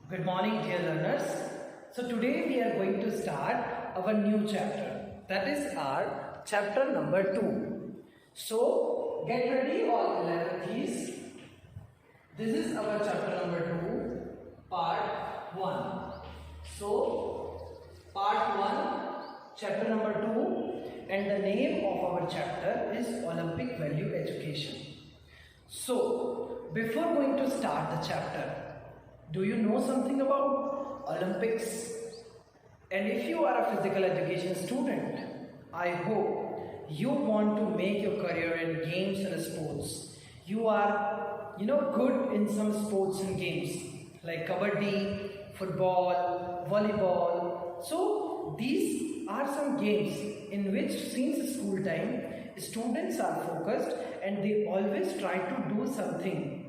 Good morning, dear learners. So today we are going to start our new chapter. That is our chapter number 2. So get ready all 11th. This is our chapter number 2, part 1. So part 1, chapter number 2, and the name of our chapter is Olympic Value Education. So before going to start the chapter, do you know something about Olympics? And if you are a physical education student, I hope you want to make your career in games and sports. You are, good in some sports and games like kabaddi, football, volleyball. So these are some games in which since school time, students are focused and they always try to do something.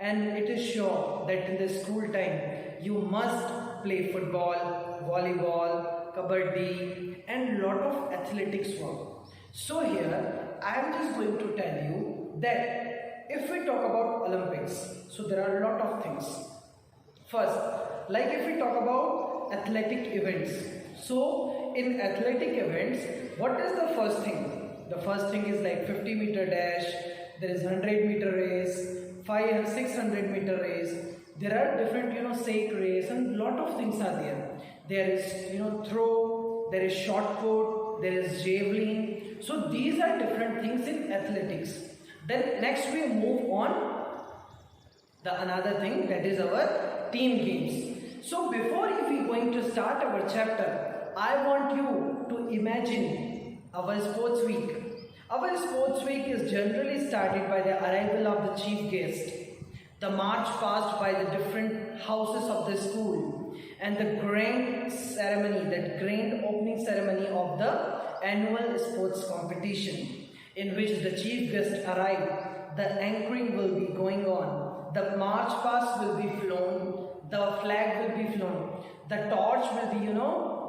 And it is sure that in the school time you must play football, volleyball, kabaddi and lot of athletics work. So here I am just going to tell you that if we talk about Olympics, so there are a lot of things. First, like if we talk about athletic events. So in athletic events, what is the first thing? The first thing is like 50-meter dash, there is 100-meter race, 500 and 600 meter race. There are different sack race and lot of things are there. There is throw, there is shot put, there is javelin. So these are different things in athletics. Then next we move on the another thing, that is our team games. So before if we going to start our chapter, I want you to imagine our sports week. Our sports week is generally started by the arrival of the chief guest, the march past by the different houses of the school, and the grand ceremony, that grand opening ceremony of the annual sports competition, in which the chief guest arrive. The anchoring will be going on, the march past will be flown, the flag will be flown, the torch will be,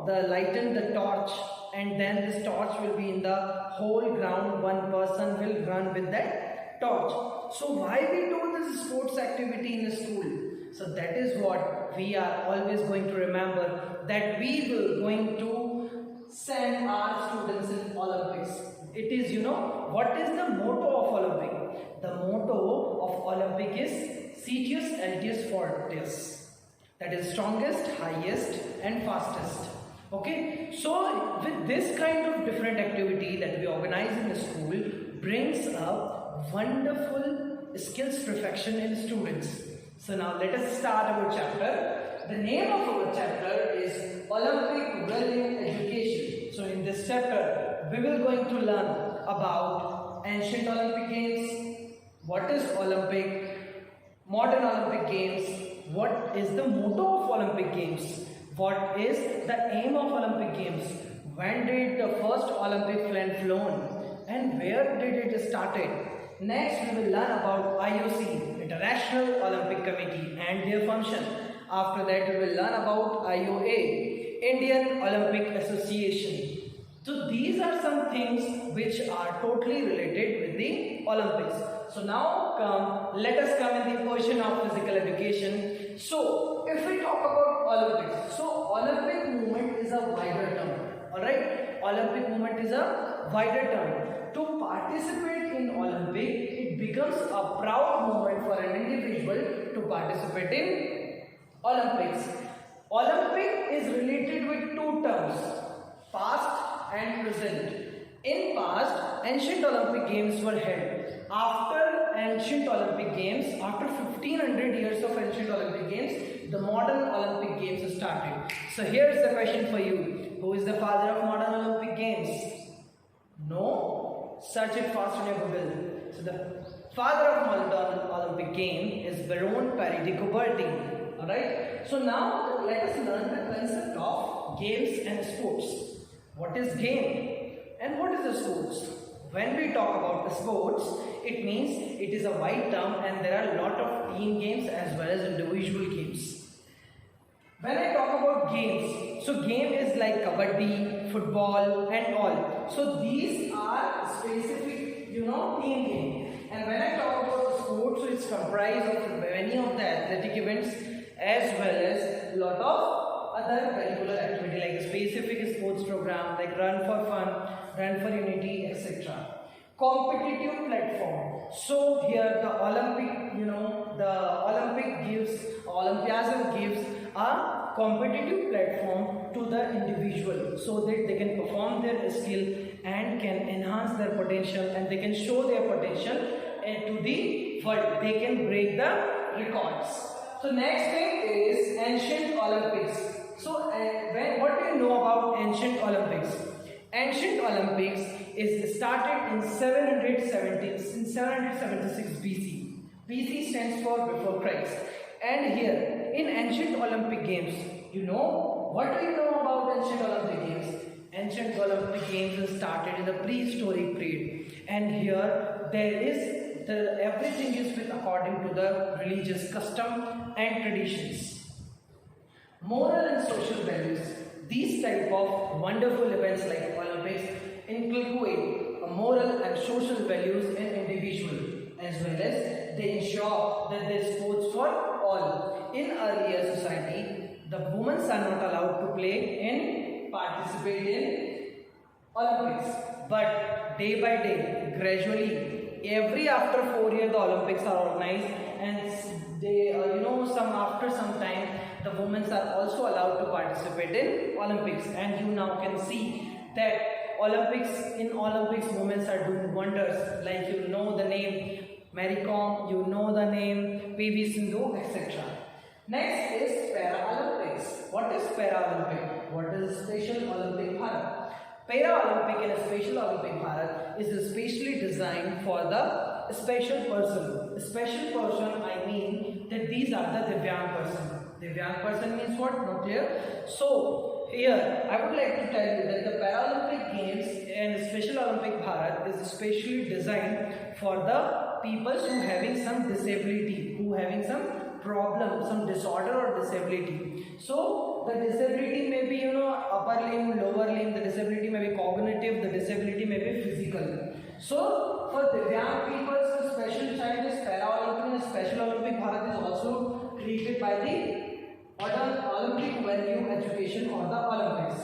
the lighten the torch, and then this torch will be in the whole ground. One person will run with that torch. So why we do this sports activity in the school? So that is what we are always going to remember, that we will going to send our students in Olympics. It is, what is the motto of Olympic? The motto of Olympic is Citius Altius Fortius. That is strongest, highest and fastest. Okay, so with this kind of different activity that we organize in the school brings up wonderful skills perfection in students. So now let us start our chapter. The name of our chapter is Olympic Value Education. So in this chapter we will going to learn about ancient Olympic Games, what is Olympic, modern Olympic Games, what is the motto of Olympic Games, what is the aim of Olympic Games, when did the first Olympic flag flown and where did it started. Next we will learn about IOC, International Olympic Committee, and their function. After that we will learn about IOA, Indian Olympic Association. So these are some things which are totally related with the Olympics. So now let us come in the portion of physical education. So if we talk about Olympics, so Olympic movement is a wider term. Alright, Olympic movement is a wider term. To participate in Olympic, it becomes a proud moment for an individual to participate in Olympics. Olympic is related with two terms, past and present. In past, ancient Olympic Games were held. After ancient Olympic Games, after 1500 years of ancient Olympic Games, the modern Olympic Games started. So here is the question for you. Who is the father of modern Olympic Games? No? Search it fast on your Google. So the father of modern Olympic game is Baron Paris de Coubertin. Alright? So now let us learn the concept of games and sports. What is game and what is the sports? When we talk about the sports, it means it is a wide term and there are a lot of team games as well as individual games. When I talk about games, so game is like kabaddi, football and all. So these are specific, team game. And when I talk about the sports, so it's comprised of many of the athletic events as well as lot of other curricular activity like a specific sports program like Run for Fun, Run for Unity, etc. Competitive platform. So here the Olympic, the Olympiasm gives a competitive platform to the individual so that they can perform their skill and can enhance their potential and they can show their potential to the world. They can break the records. So next thing is ancient Olympics. So what do you know about ancient Olympics? Ancient Olympics is started in 776 BC. BC stands for before Christ. And here in ancient Olympic Games, what do you know about ancient Olympic Games? Ancient Olympic Games started in the prehistoric period, and here there is everything is according to the religious custom and traditions. Moral and social values. These type of wonderful events like Olympics inculcate moral and social values in individual, as well as they ensure that there is sports for all. In earlier society, the women are not allowed to participate in Olympics, but day by day, gradually, every after 4 years the Olympics are organized, and they after some time the women are also allowed to participate in Olympics, and you now can see that in Olympics women are doing wonders, like the name Mary Kom, the name PV Sindhu, etc. Next is Paralympics. What is Paralympic? What is Special Olympic Bharat? Paralympic and Special Olympic Bharat is specially designed for the special person. Special person, I mean that these are the Divyang person. Divyang person means what? Not clear? So, here I would like to tell you that the Paralympic Games and Special Olympic Bharat is specially designed for the people who having some disability, who having some problem, some disorder or disability. So the disability may be upper limb, lower limb, the disability may be cognitive, the disability may be physical. So for Divyang people, the special child is Paralympic and Special Olympic Bharat is also created by the Olympic value education or the Olympics.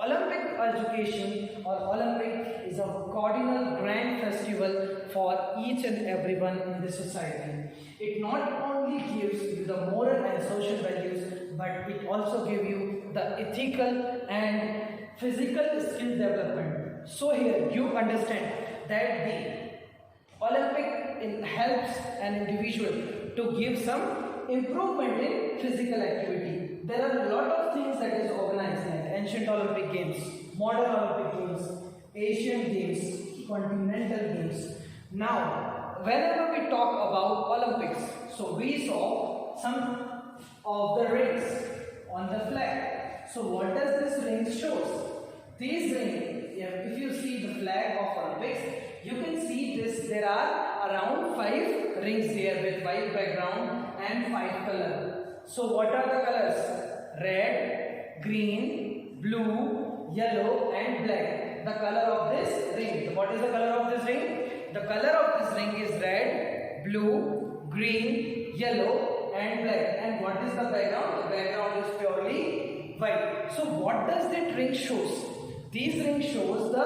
Olympic education or Olympic is a cardinal grand festival for each and everyone in the society. It not only gives you the moral and social values, but it also gives you the ethical and physical skill development. So here you understand that the Olympic helps an individual to give some improvement in physical activity. There are a lot of things that is organized like ancient Olympic Games, modern Olympic Games, Asian Games, continental games. Now, whenever we talk about Olympics, so we saw some of the rings on the flag. So what does this ring show? These rings, if you see the flag of Olympics, you can see this. There are around 5 rings here with white background and 5 colors. So what are the colors? Red, green, blue, yellow and black. The color of this ring. What is the color of this ring? The color of this ring is red, blue, green, yellow and black. And what is the background? The background is purely white. So what does that ring shows? This ring shows the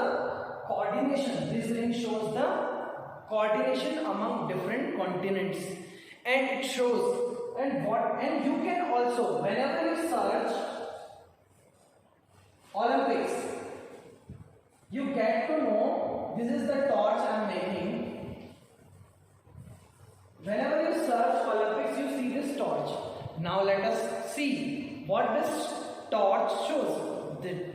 coordination. This ring shows the coordination among different continents. And it shows and you can also, whenever you search Olympics, you get to know, this is the torch I am making. Whenever you search Olympics, you see this torch. Now let us see what this torch shows.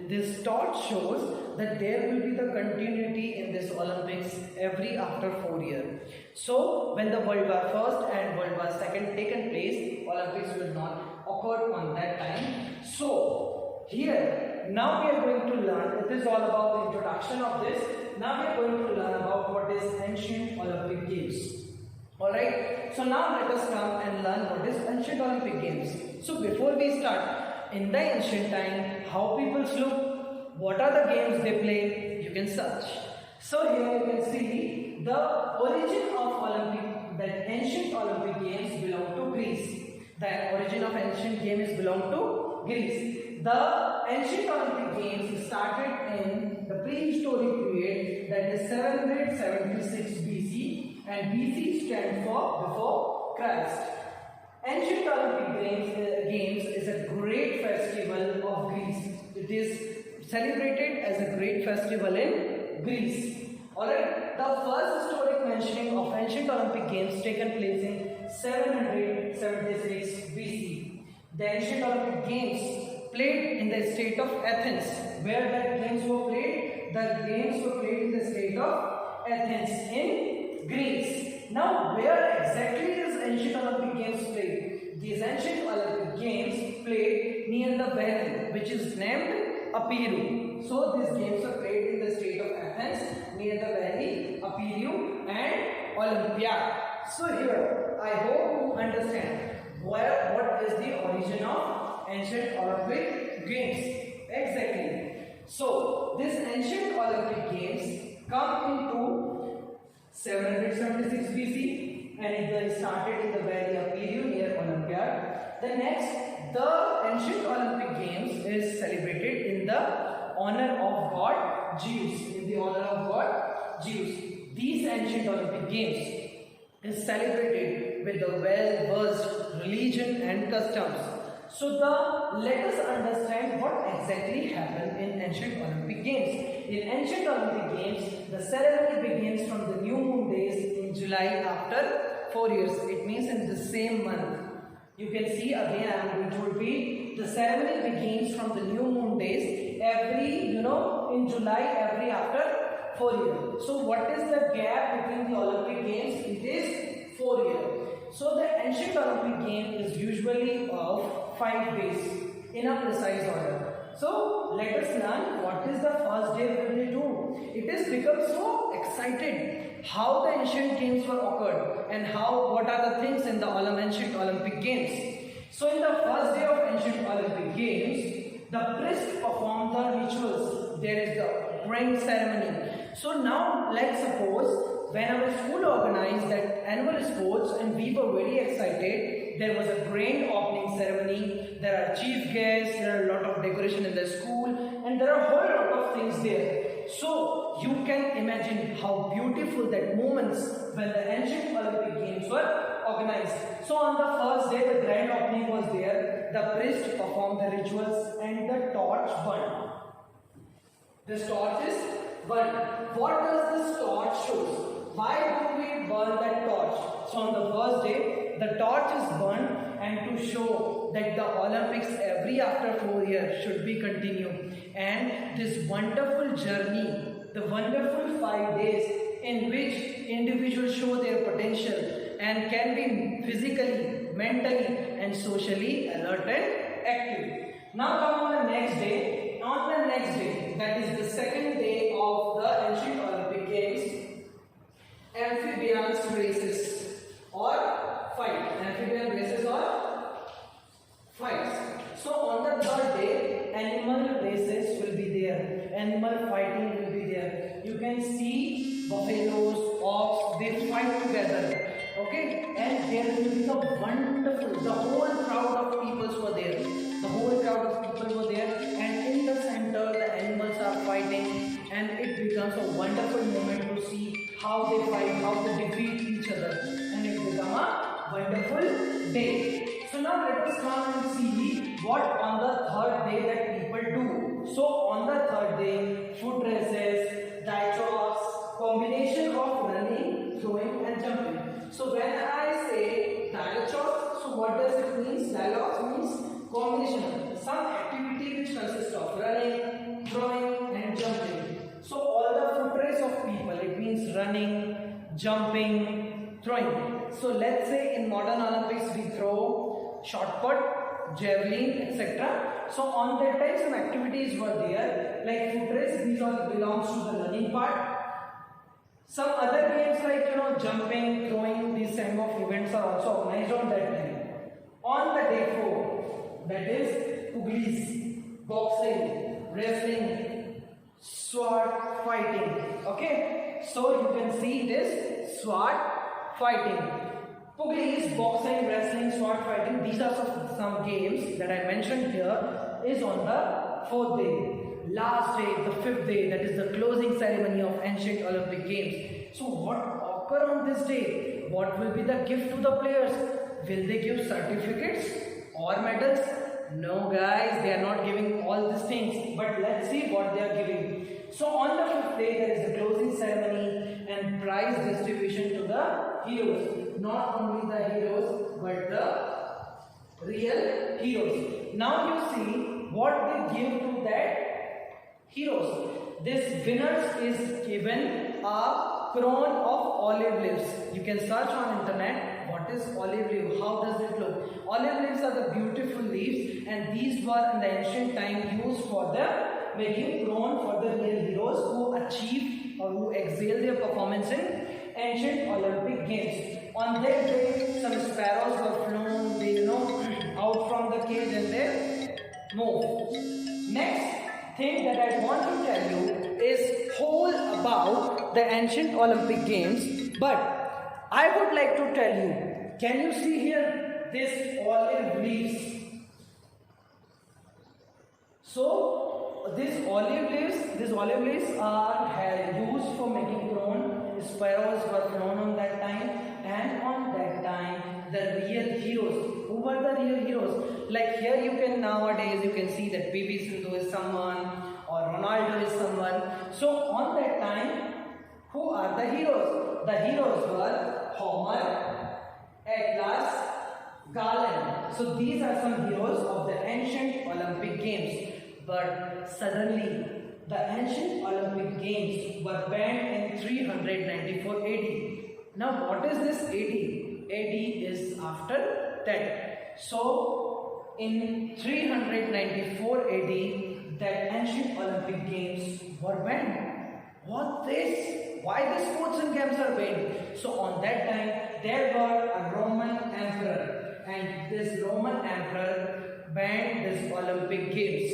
This torch shows that there will be the continuity in this Olympics every after 4 years. So when the World War I and World War II taken place, Olympics will not occur on that time. So here, now we are going to learn, it is all about the introduction of this. Now we are going to learn about what is ancient Olympic Games. Alright, so now let us come and learn what is ancient Olympic Games. So before we start, in the ancient time, how people look, what are the games they play, you can search. So here you can see the origin of Olympic, that ancient Olympic Games belong to Greece. The origin of ancient games belong to Greece. The ancient Olympic Games started in the prehistoric period, that is 776 BC, and BC stands for before Christ. Ancient Olympic Games is a great festival of Greece. It is celebrated as a great festival in Greece. Alright, the first historic mentioning of ancient Olympic Games taken place in 776 BC. The ancient Olympic Games played in the state of Athens. Where the games were played? The games were played in the state of Athens in Greece. Now, where exactly is ancient Olympic Games played? These ancient Olympic Games played near the valley, which is named Epirus. So, these games are played in the state of Athens, near the valley, Epirus and Olympia. So, here, I hope you understand what is the origin of ancient Olympic Games. Exactly. So, these ancient Olympic Games come into 776 BC and it started in the valley of Epirus near Olympia. The next, the ancient Olympic Games is celebrated in the honor of god Zeus. In the honor of god Zeus. These ancient Olympic Games is celebrated with the well-versed religion and customs. So let us understand what exactly happened in ancient Olympic Games. In ancient Olympic Games, the ceremony begins from the new moon days in July after 4 years. It means in the same month. You can see again I am going to repeat. The ceremony begins from the new moon days in July every after 4 years. So what is the gap between the Olympic Games? It is 4 years. So the ancient Olympic game is usually of 5 days in a precise order. So let us learn what is the first day will they do. It has become so excited how the ancient games were occurred and what are the things in the ancient Olympic Games. So in the first day of ancient Olympic Games, the priests perform the rituals. There is the praying ceremony. So now let's suppose when our school organized that annual sports and we were very excited, there was a grand opening ceremony, there are chief guests, there are a lot of decoration in the school and there are a whole lot of things there. So you can imagine how beautiful that moments when the ancient Olympic Games were organized. So on the first day the grand opening was there, the priest performed the rituals and the torch burned. This torch is burned. What does this torch show? Why do we burn that torch? So on the first day, the torch is burned and to show that the Olympics every after 4 years should be continued. And this wonderful journey, the wonderful 5 days in which individuals show their potential and can be physically, mentally and socially alert and active. Now come on the next day. On the next day, that is the second day of the ancient Olympic Games, amphibians races or fight. Amphibian races or fights. So on the third day, animal races will be there. Animal fighting will be there. You can see buffaloes, ox, they fight together. Okay, and there will be the wonderful, the whole crowd of people were there. The whole crowd of people were there, and in the center, the animals are fighting, and it becomes a wonderful moment to see how they fight, how they defeat each other, and it becomes a wonderful day. So now let us come and see what on the third day that people do. So on the third day, foot races, dialogues, combination of running, throwing, and jumping. So when I say dialogues, so what does it mean? Dialogues means combination, some activity which consists of running, throwing and jumping. So all the foot race of people, it means running, jumping, throwing. So let's say in modern Olympics we throw shot put, javelin, etc. So on that time some activities were there like foot race, these all belongs to the running part. Some other games like jumping, throwing, these kind of events are also organized on that time. On the day 4, that is pugilis, boxing, wrestling, sword fighting. Okay, so you can see it is sword fighting. Pugilies, boxing, wrestling, sword fighting, these are some games that I mentioned here is on the 4th day. Last day, the 5th day, that is the closing ceremony of ancient Olympic Games. So what occur on this day? What will be the gift to the players? Will they give certificates or medals? No guys, they are not giving all these things, but let's see what they are giving. So on the 5th day, there is the closing ceremony and prize distribution to the heroes. Not only the heroes, but the real heroes. Now you see what they give to that heroes. This winners is given a crown of olive leaves. You can search on internet what is olive leaf, how does it look. Olive leaves are the beautiful leaves, and these were in the ancient time used for the making crown for the real heroes who achieve or who excel their performance in ancient Olympic Games. On that day, some sparrows were flown, they out from the cage and they move. Next thing that I want to tell you is whole about the ancient Olympic Games, but I would like to tell you, can you see here this olive leaves? So these olive leaves are used for making crown. Sparrows were flown on that time, and on that time the real heroes. Who were the real heroes? Like here you can nowadays you can see that PV Sindhu is someone or Ronaldo is someone. So on that time, who are the heroes? The heroes were Homer, Atlas, Galen. So these are some heroes of the ancient Olympic Games. But suddenly the ancient Olympic Games were banned in 394 AD. Now what is this AD? AD is after that. So in 394 AD, the ancient Olympic Games were banned. What this? Why the sports and games are banned? So on that time there were a Roman emperor, and this Roman emperor banned this Olympic Games.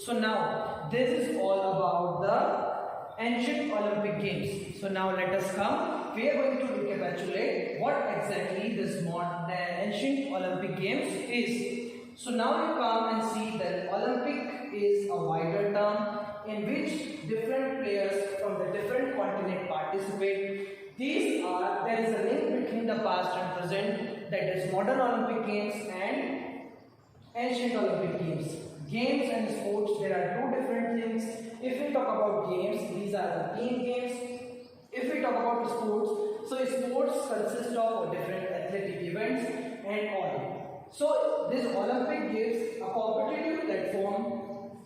So now this is all about the ancient Olympic Games. So now let us come. We are going to recapitulate what exactly this ancient Olympic Games is. So now you come and see that Olympic is a wider term in which different players from the different continent participate. There is a link between the past and present, that is modern Olympic Games and ancient Olympic Games. Games and sports, there are two different things. If we talk about games, these are the team games. If we talk about sports, so sports consist of different athletic events and all. So this Olympic gives a competitive platform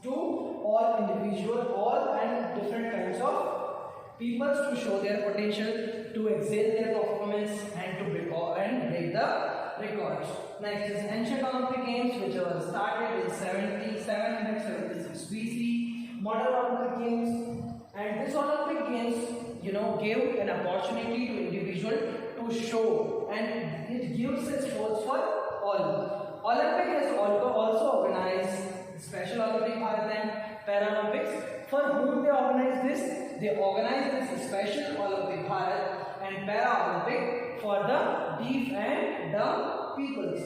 to all individuals, all and different kinds of people to show their potential, to excel their performance, and to break the records. Next is ancient Olympic Games, which was started in 776 BC. Modern Olympic Games, and this Olympic Games, gave an opportunity to individual to show, and it gives its sports for all. Olympic has also organized Special Olympic Bharat and Paralympics. For whom they organize this? They organize this Special Olympic Bharat and Paralympic for the deaf and dumb peoples.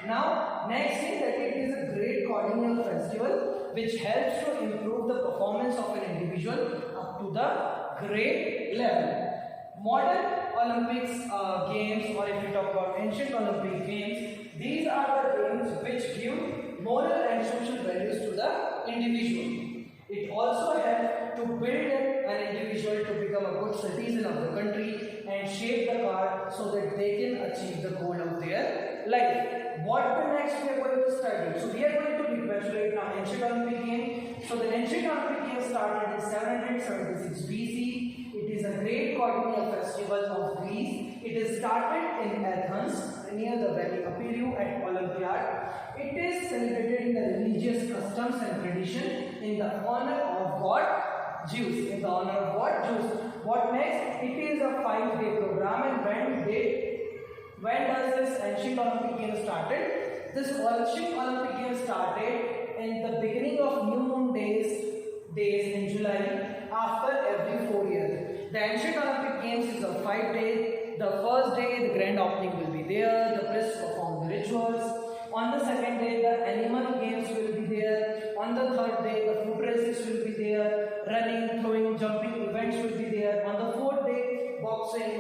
Now, next thing, that it is a great cordial festival which helps to improve the performance of an individual up to the great level. Modern Olympics games, or if we talk about ancient Olympic Games, these are the games which give moral and social values to the individual. It also helps to build an individual to become a good citizen of the country and shape the path so that they can achieve the goal of their life. What the next we are going to study? So we are going to recapitulate now ancient Olympic Games. So the ancient Olympic Games started in 776 BC. It is a great quadrennial festival of Greece. It is started in Athens near the Valley Appiu at Olympiad. It is celebrated in the religious customs and tradition in the honor of God Zeus. In the honor of God Zeus. What next? It is a 5-day program, and when does this ancient Olympic Games started? This ancient Olympic Games started in the beginning of new moon days in July after every 4 years. The ancient Olympic Games is a 5-day. The first day the grand opening will be there. On the second day, the animal games will be there. On the third day, the foot races will be there. Running, throwing, jumping events will be there. On the fourth day, boxing,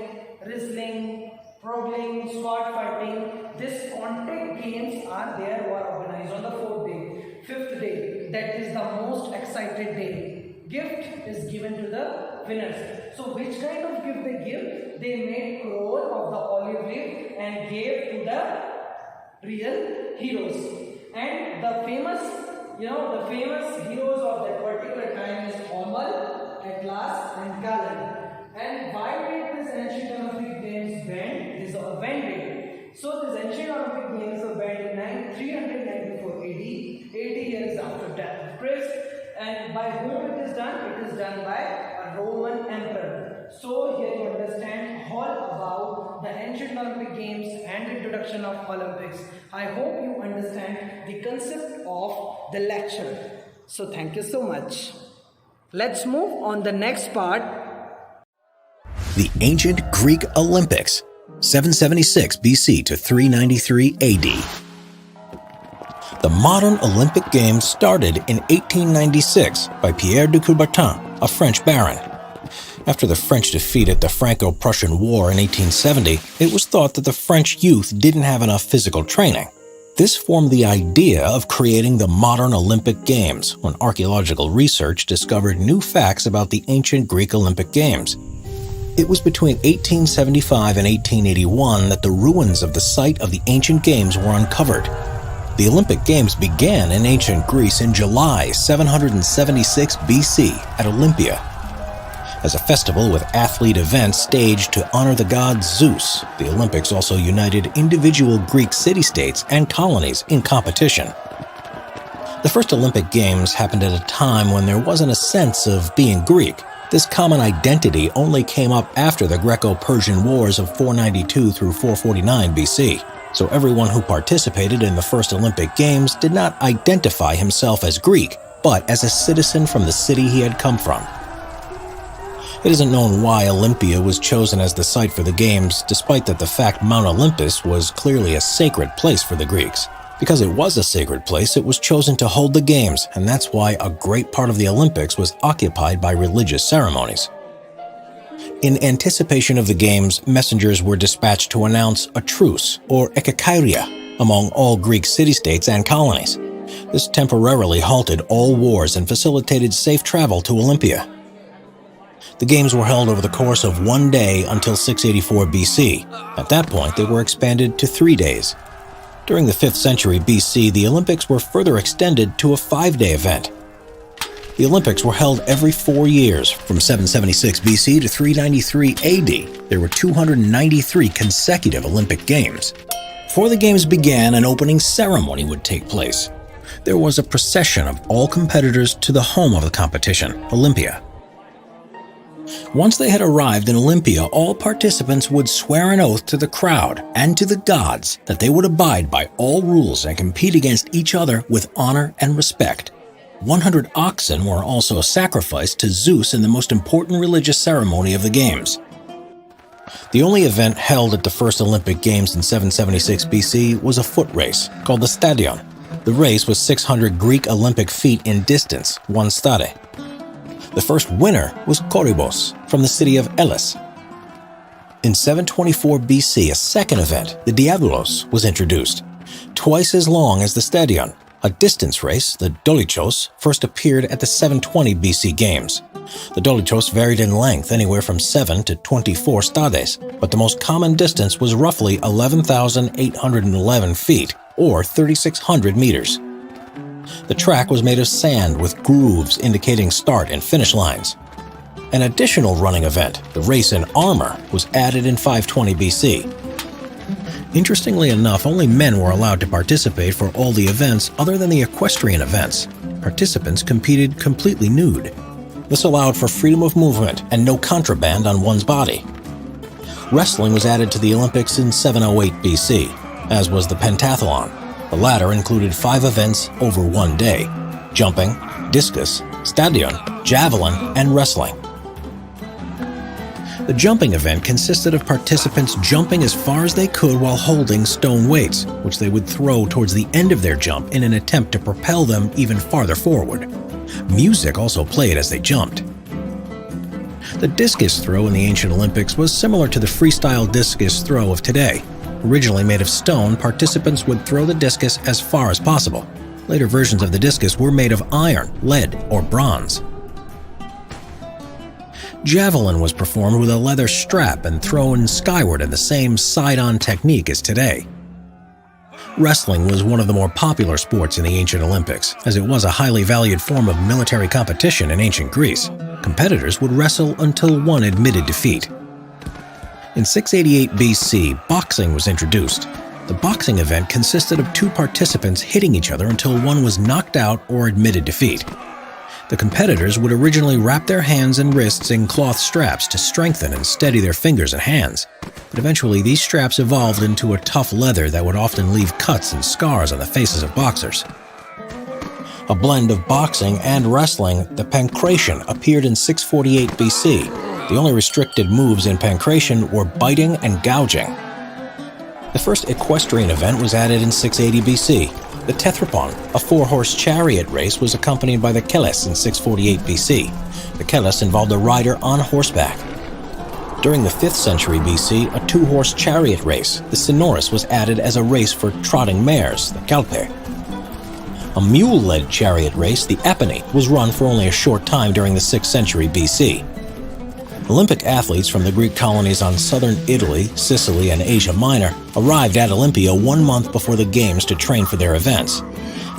wrestling, progling, sword fighting. These contact games are there or organized on the fourth day. Fifth day, that is the most excited day. Gift is given to the winners. So which kind of gift they give? They made crore of the olive leaf and gave to the real heroes. And the famous, the famous heroes of that particular time is Homer, Atlas and Galen. And why did this ancient Olympic Games banned? This is a banned. So this ancient Olympic Games were banned in 394 AD, 80 years after death of Christ. And by whom it is done? It is done by a Roman emperor. So here you understand all about the ancient Olympic Games and introduction of Olympics. I hope you understand the concept of the lecture. So thank you so much. Let's move on the next part. The ancient Greek Olympics, 776 BC to 393 AD. The modern Olympic Games started in 1896 by Pierre de Coubertin, a French baron. After the French defeated the Franco-Prussian War in 1870, it was thought that the French youth didn't have enough physical training. This formed the idea of creating the modern Olympic Games when archaeological research discovered new facts about the ancient Greek Olympic Games. It was between 1875 and 1881 that the ruins of the site of the ancient games were uncovered. The Olympic Games began in ancient Greece in July 776 BC at Olympia. As a festival with athlete events staged to honor the god Zeus, the Olympics also united individual Greek city-states and colonies in competition. The first Olympic Games happened at a time when there wasn't a sense of being Greek. This common identity only came up after the Greco-Persian Wars of 492 through 449 BC. So everyone who participated in the first Olympic Games did not identify himself as Greek, but as a citizen from the city he had come from. It isn't known why Olympia was chosen as the site for the Games, despite that the fact Mount Olympus was clearly a sacred place for the Greeks. Because it was a sacred place, it was chosen to hold the Games, and that's why a great part of the Olympics was occupied by religious ceremonies. In anticipation of the Games, messengers were dispatched to announce a truce, or ekekairia, among all Greek city-states and colonies. This temporarily halted all wars and facilitated safe travel to Olympia. The Games were held over the course of 1 day until 684 BC. At that point, they were expanded to 3 days. During the 5th century BC, the Olympics were further extended to a 5-day event. The Olympics were held every 4 years, from 776 BC to 393 AD. There were 293 consecutive Olympic Games. Before the Games began, an opening ceremony would take place. There was a procession of all competitors to the home of the competition, Olympia. Once they had arrived in Olympia, all participants would swear an oath to the crowd and to the gods that they would abide by all rules and compete against each other with honor and respect. 100 oxen were also sacrificed to Zeus in the most important religious ceremony of the Games. The only event held at the first Olympic Games in 776 BC was a foot race called the Stadion. The race was 600 Greek Olympic feet in distance, 1 stade. The first winner was Corybos from the city of Elis. In 724 BC, a second event, the Diabolos, was introduced. Twice as long as the Stadion, a distance race, the Dolichos, first appeared at the 720 BC Games. The Dolichos varied in length anywhere from 7 to 24 stades, but the most common distance was roughly 11,811 feet, or 3,600 meters. The track was made of sand with grooves indicating start and finish lines. An additional running event, the race in armor, was added in 520 BC. Interestingly enough, only men were allowed to participate for all the events other than the equestrian events. Participants competed completely nude. This allowed for freedom of movement and no contraband on one's body. Wrestling was added to the Olympics in 708 BC, as was the pentathlon. The latter included 5 events over 1 day: jumping, discus, stadion, javelin, and wrestling. The jumping event consisted of participants jumping as far as they could while holding stone weights, which they would throw towards the end of their jump in an attempt to propel them even farther forward. Music also played as they jumped. The discus throw in the ancient Olympics was similar to the freestyle discus throw of today. Originally made of stone, participants would throw the discus as far as possible. Later versions of the discus were made of iron, lead, or bronze. Javelin was performed with a leather strap and thrown skyward in the same side-on technique as today. Wrestling was one of the more popular sports in the ancient Olympics, as it was a highly valued form of military competition in ancient Greece. Competitors would wrestle until one admitted defeat. In 688 BC, boxing was introduced. The boxing event consisted of two participants hitting each other until one was knocked out or admitted defeat. The competitors would originally wrap their hands and wrists in cloth straps to strengthen and steady their fingers and hands, but eventually these straps evolved into a tough leather that would often leave cuts and scars on the faces of boxers. A blend of boxing and wrestling, the pankration appeared in 648 BC. The only restricted moves in pankration were biting and gouging. The first equestrian event was added in 680 BC. The Tethrypon, a four-horse chariot race, was accompanied by the Keles in 648 BC. The Keles involved a rider on horseback. During the 5th century BC, a two-horse chariot race, the Synoris, was added as a race for trotting mares, the Kalpe. A mule-led chariot race, the Epony, was run for only a short time during the 6th century BC. Olympic athletes from the Greek colonies on southern Italy, Sicily, and Asia Minor arrived at Olympia 1 month before the Games to train for their events.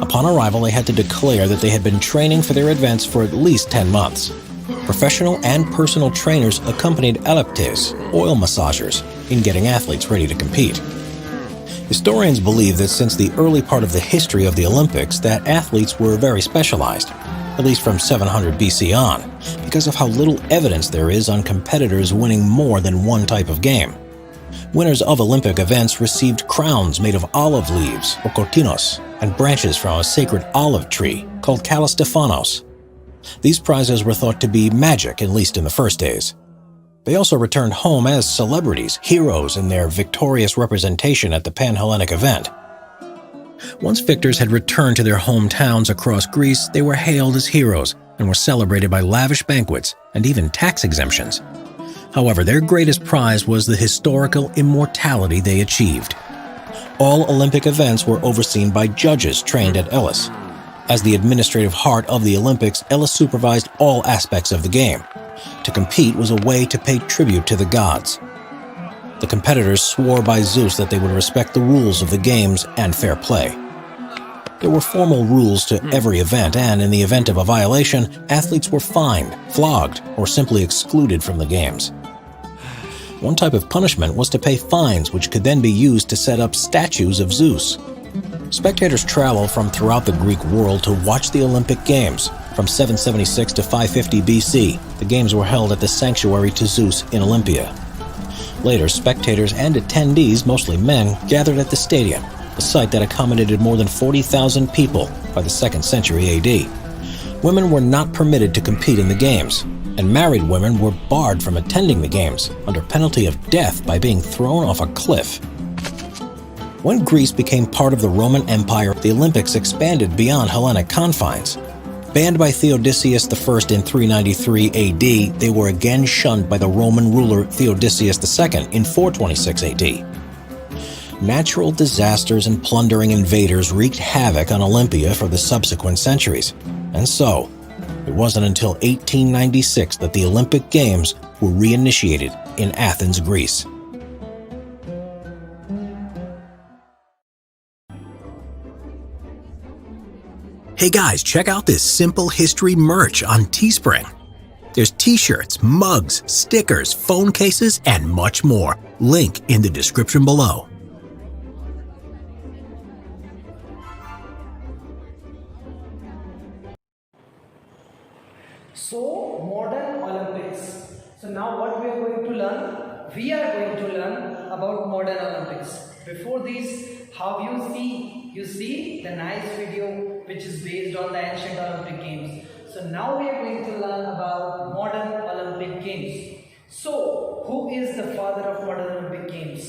Upon arrival, they had to declare that they had been training for their events for at least 10 months. Professional and personal trainers accompanied eleptes, oil massagers, in getting athletes ready to compete. Historians believe that since the early part of the history of the Olympics that athletes were very specialized, at least from 700 BC on, because of how little evidence there is on competitors winning more than one type of game. Winners of Olympic events received crowns made of olive leaves, or cortinos, and branches from a sacred olive tree called Kallistefanos. These prizes were thought to be magic, at least in the first days. They also returned home as celebrities, heroes in their victorious representation at the Pan-Hellenic event. Once victors had returned to their hometowns across Greece, they were hailed as heroes and were celebrated by lavish banquets and even tax exemptions. However, their greatest prize was the historical immortality they achieved. All Olympic events were overseen by judges trained at Elis. As the administrative heart of the Olympics, Elis supervised all aspects of the game. To compete was a way to pay tribute to the gods. The competitors swore by Zeus that they would respect the rules of the games and fair play. There were formal rules to every event, and in the event of a violation, athletes were fined, flogged, or simply excluded from the games. One type of punishment was to pay fines, which could then be used to set up statues of Zeus. Spectators traveled from throughout the Greek world to watch the Olympic Games. From 776 to 550 BC, the Games were held at the sanctuary to Zeus in Olympia. Later, spectators and attendees, mostly men, gathered at the stadium, a site that accommodated more than 40,000 people by the 2nd century AD. Women were not permitted to compete in the Games, and married women were barred from attending the Games under penalty of death by being thrown off a cliff. When Greece became part of the Roman Empire, the Olympics expanded beyond Hellenic confines. Banned by Theodosius I in 393 AD, they were again shunned by the Roman ruler Theodosius II in 426 AD. Natural disasters and plundering invaders wreaked havoc on Olympia for the subsequent centuries. And so, it wasn't until 1896 that the Olympic Games were reinitiated in Athens, Greece. Hey guys, check out this simple history merch on Teespring. There's t-shirts, mugs, stickers, phone cases, and much more. Link in the description below. So, modern Olympics. So now what we are going to learn? We are going to learn about modern Olympics. Before this, how you see the nice video which is based on the ancient Olympic Games. So now we are going to learn about modern Olympic Games. So who is the father of modern Olympic Games?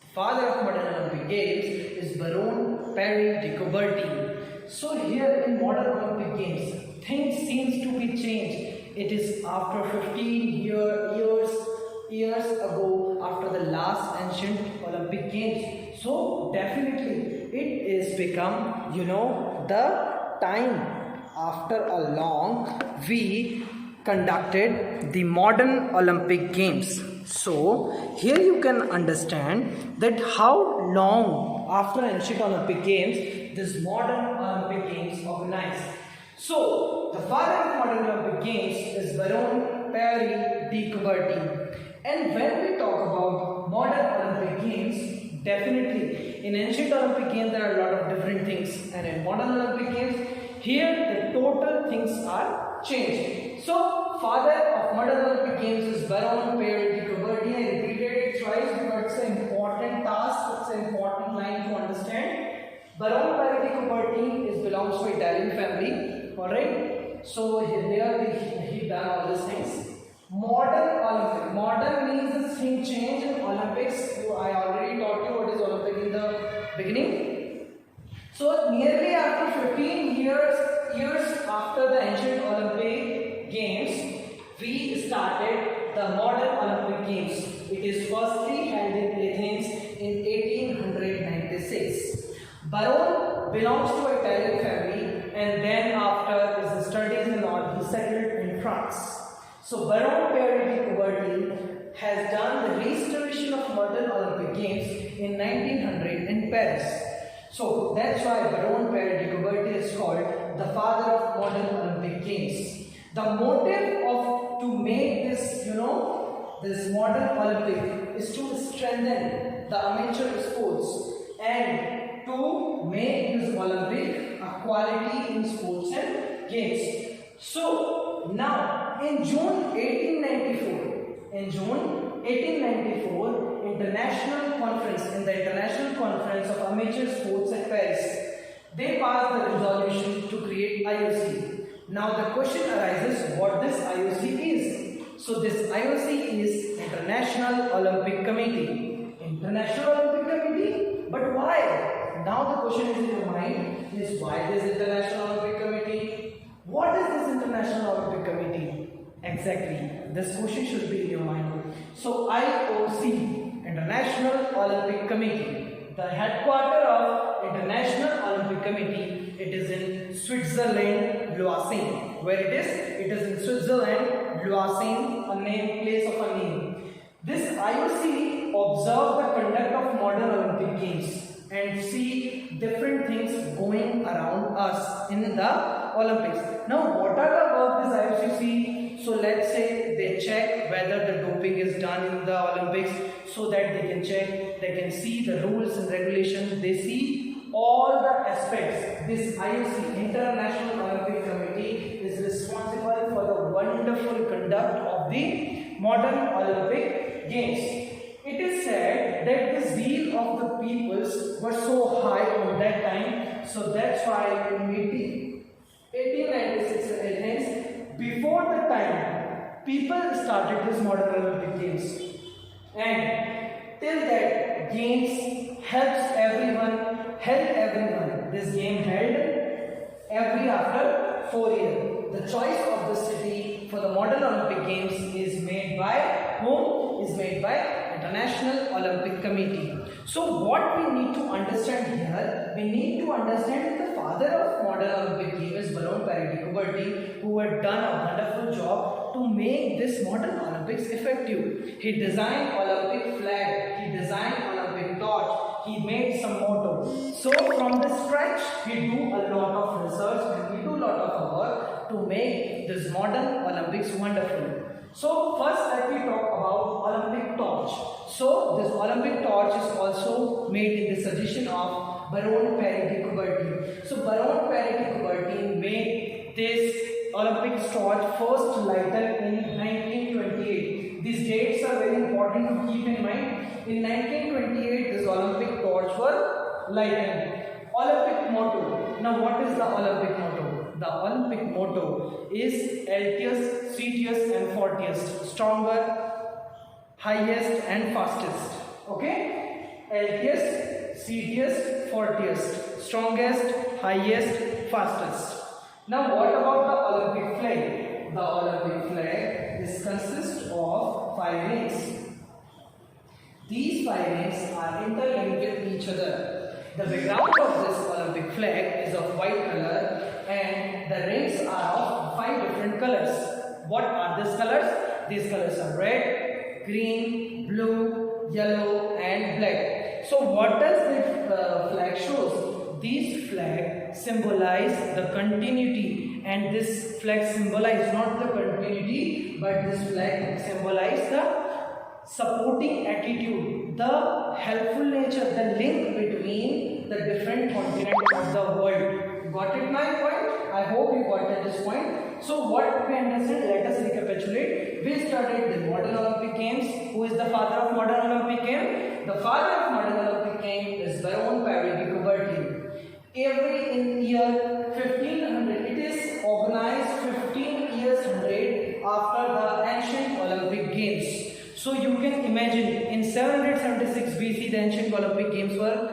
The father of modern Olympic Games is Baron Pierre de Coubertin. So here in modern Olympic Games, things seems to be changed. It is after 15 years ago, after the last ancient Olympic Games. So definitely it is become, the time after a long we conducted the modern Olympic Games. So here you can understand that how long after ancient Olympic Games this modern Olympic Games organized. So the father of modern Olympic Games is Baron Pierre de Coubertin. And when we talk about modern Olympic Games, definitely in ancient Olympic Games there are a lot of different things, and in modern Olympic Games here the total things are changed. So father of modern Olympic Games is Baron Pierre de Coubertin. I repeated it twice because it's an important task, it's an important line to understand. Baron Pierre de Coubertin belongs to Italian family. Alright. So he done all these things. Modern Olympic. Modern means the thing change in Olympics. I already taught you what is Olympic in the beginning. So nearly after 15 years after the ancient Olympic Games, we started the modern Olympic Games. It is firstly held in Athens in 1896. Baron belongs to Italian family, and then after his studies in art, he settled in France. So Baron Pierre de Coubertin has done the restoration of modern Olympic Games in 1900 in Paris. So that's why Baron Pierre de Coubertin is called the father of modern Olympic Games. The motive to make this, this modern Olympic is to strengthen the amateur sports and to make this Olympic a quality in sports and games. So now in June 1894, in the International Conference of Amateur Sports at Paris, they passed the resolution to create IOC. Now the question arises what this IOC is. So this IOC is International Olympic Committee. International Olympic Committee? But why? Now the question is in your mind is why this International Olympic Committee? What is this International Olympic Committee? Exactly. This question should be in your mind. So IOC, International Olympic Committee. The headquarters of International Olympic Committee, it is in Switzerland, Lausanne. Where it is? It is in Switzerland, Lausanne, place of a name. This IOC observes the conduct of modern Olympic Games and see different things going around us in the Olympics. Now, what are the work this IOC? So let's say they check whether the doping is done in the Olympics, so that they can check, they can see the rules and regulations, they see all the aspects. This IOC, International Olympic Committee, is responsible for the wonderful conduct of the modern Olympic Games. It is said that the zeal of the peoples was so high on that time, so that's why in 1896 Athens, before the time, people started this modern Olympic Games, and till that games helps everyone. This game held every after 4 years. The choice of the city for the modern Olympic Games is made by whom? Is made by International Olympic Committee. So what we need to understand here, we need to understand that the father of modern Olympic Games is Baron Pierre de Coubertin, who had done a wonderful job to make this modern Olympics effective. He designed Olympic flag, he designed Olympic torch, he made some motto. So from the scratch, he do a lot of research and he do a lot of work to make this modern Olympics wonderful. So first let me talk about Olympic torch. So this Olympic torch is also made in the suggestion of Baron Pierre de Coubertin. So Baron Pierre de Coubertin made this Olympic torch first lighted in 1928. These dates are very important to keep in mind. In 1928, this Olympic torch were lighted. Olympic motto. Now what is the Olympic motto? The Olympic motto is Altius, Sweetest and Fortiest, stronger, highest and fastest. Okay, healthiest, seediest, faultiest, strongest, highest, fastest. Now what about the Olympic flag? The Olympic flag is consist of 5 rings. These 5 rings are interlinked with each other. The background of this Olympic flag is of white color and the rings are of 5 different colors. What are these colors? These colors are red, green, blue, yellow and black. So what does this flag shows? These flags symbolize the continuity, and this flag symbolize not the continuity but this flag symbolize the supporting attitude, the helpful nature, the link between the different continents of the world. Got it my point? I hope you got at this point. So what we understand, let us recapitulate. We studied the modern Olympic Games. Who is the father of modern Olympic Games? The father of modern Olympic Games is Baron Paris de Coubertin. Every in year 1500, it is organized 15 years 100 after the ancient Olympic Games. So you can imagine in 776 BC the ancient Olympic Games were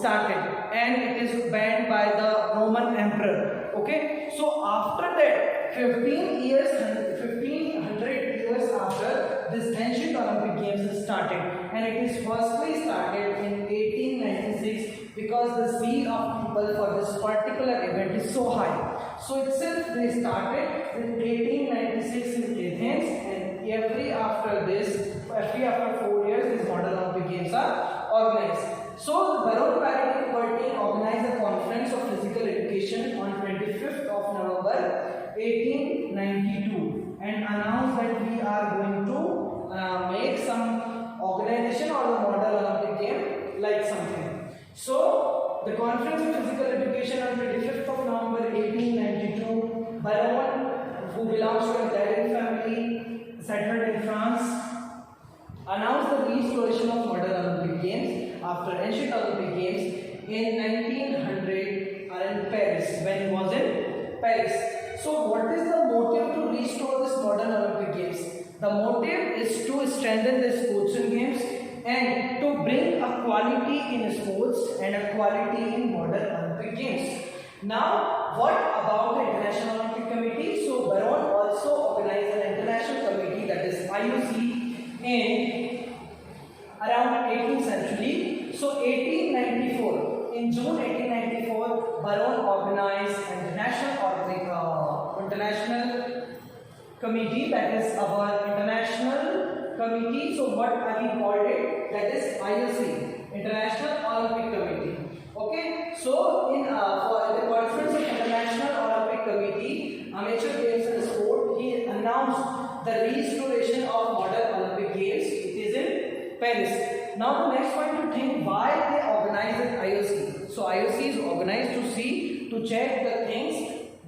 started, and it is banned by the Roman Emperor. Okay, so after that 1500 years after this ancient Olympic Games started, and it is firstly started in 1896 because the zeal of people for this particular event is so high. So itself they started in 1896 in Athens, and every after 4 years these modern Olympic Games are organized. So Baron Paris de Coubertin organized a conference of physical education on 25th of November 1892 and announced that we are going to make some organization or the model Olympic game like something. So the conference of physical education on 25th of November 1892, Baron, who belongs to a Italian family settled in France, announced the restoration of modern Olympic Games after ancient Olympic Games in 1900 in Paris, when he was in Paris. So what is the motive to restore this modern Olympic Games? The motive is to strengthen the sports and games and to bring a quality in sports and a quality in modern Olympic Games. Now what about the International Olympic Committee? So Baron also organized an international committee, that is IOC, in around 18th century. So 1894, in June 1894, Baron organized an international committee, that is our international committee. So what have we called it? That is IOC, International Olympic Committee. Okay, so in for the conference of International Olympic Committee, Amateur Games and Sport, he announced the restoration of modern Olympic Games. It is in Paris. Now the next point to think, why they organized an IOC. So IOC is organized to check the things,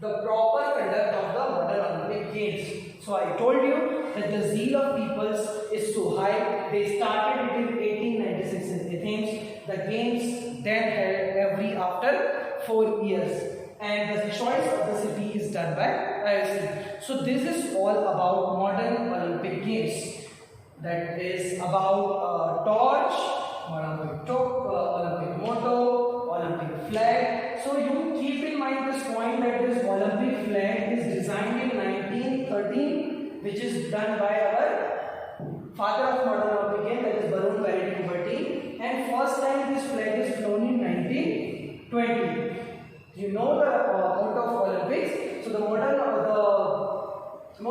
the proper conduct of the modern Olympic Games. So I told you that the zeal of peoples is so high. They started it in 1896 in Athens. The games then held every after 4 years, and the choice of the city is done by IOC. So this is all about modern Olympic Games. That is about torch, Olympic motto, Olympic flag. So you keep in mind this point that this Olympic flag is designed in 1913, which is done by our father of modern Olympic game, that is Baron Paris de Coubertin, and first time this flag is flown in 1920. You know the motto of Olympics. So the motto of the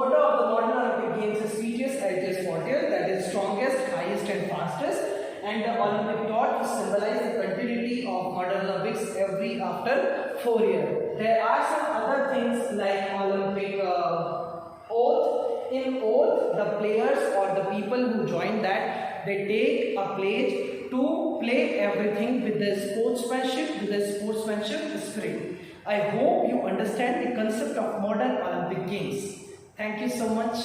modern Olympic Games is speediest, healthiest, faultiest, that is strongest, highest and fastest, and the Olympic torch symbolize the continuity of modern Olympics every after 4 years. There are some other things like Olympic oath. In oath, the players or the people who join that, they take a pledge to play everything with the sportsmanship spirit. I hope you understand the concept of modern Olympic Games. Thank you so much.